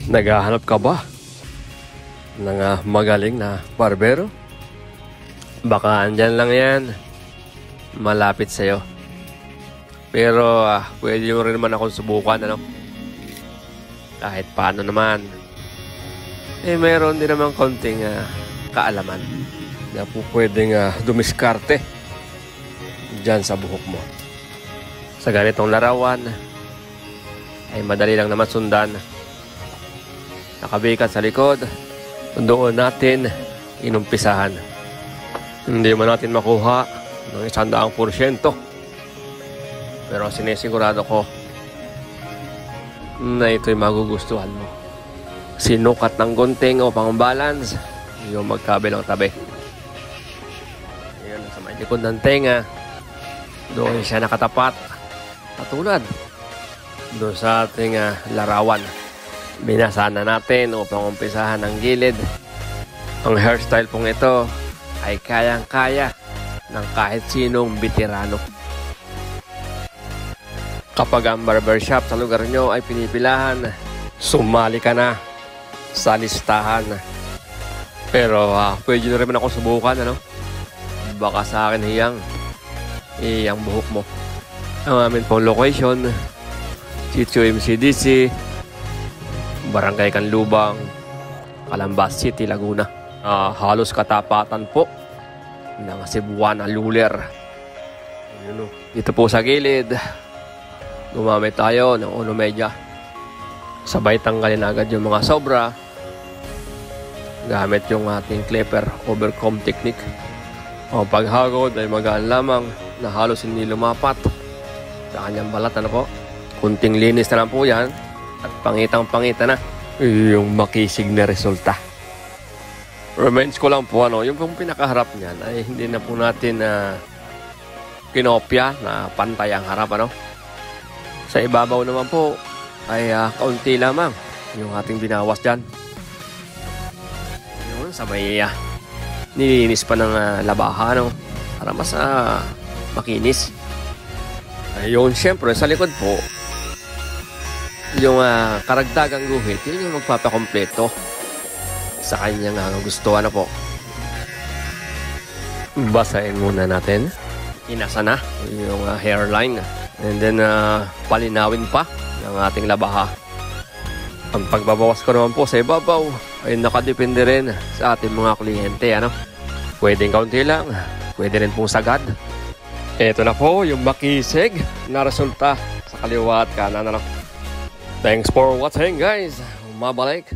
Naghahanap ka ba ng magaling na barbero? Baka andyan lang yan, malapit sa'yo. Pero pwede mo rin naman akong subukan, ano? Kahit paano naman. Meron din naman konting kaalaman na po pwedeng dumiskarte dyan sa buhok mo. Sa ganitong larawan ay madali lang naman sundan. Nakabikat sa likod, doon natin inumpisahan. Hindi man natin makuha ng 100%, pero sinisigurado ko na ito'y magugustuhan mo. Sinukat ng gunting o pang-balance yung magkabilang tabi. Ayan, sa may likod ng tenga, doon siya nakatapat, katulad doon sa ating larawan. Binasaan na natin upang umpisahan ang gilid. Ang hairstyle pong ito ay kayang-kaya ng kahit sinong veterano. Kapag ang barbershop sa lugar nyo ay pinipilahan, sumali ka na sa listahan. Pero pwede na rin ako subukan, ano? Baka sa akin iyang buhok mo. Ang amin pong location, Sitio MCDC, Barangay Canlubang, Calambas City, Laguna. Halos katapatan po ng Cebuana Luler. Dito po sa gilid, gumamit tayo ng uno media. Sabay tanggalin agad yung mga sobra gamit yung ating clipper overcomb technique. Ang paghagod ay magaan lamang na halos hindi lumapat sa kanyang balat. Ano po? Kunting linis na lang po yan at pangitang-pangita na yung makisig na resulta. Remains ko lang po, yung pong pinakaharap niyan ay hindi na po natin kinopya na pantay ang harap, ano? Sa ibabaw naman po ay kaunti lamang yung ating binawas dyan. Yun, sabay nilinis pa ng labahan, no? Para mas makinis. Ayun, syempre sa likod po yung karagdagang guhit, yun yung magpapakompleto sa kanyang gustuhan na po. Basahin muna natin. Inasa na yung hairline. And then palinawin pa ng ating labaha. Ang pagbabawas ko naman po sa ibabaw ay nakadepende rin sa ating mga kliyente, ano? Pwedeng kaunti lang, pwede rin pong sagad. Ito na po yung makisig na resulta sa kaliwa at kanan, ano? Thanks for watching, guys. Mabalik.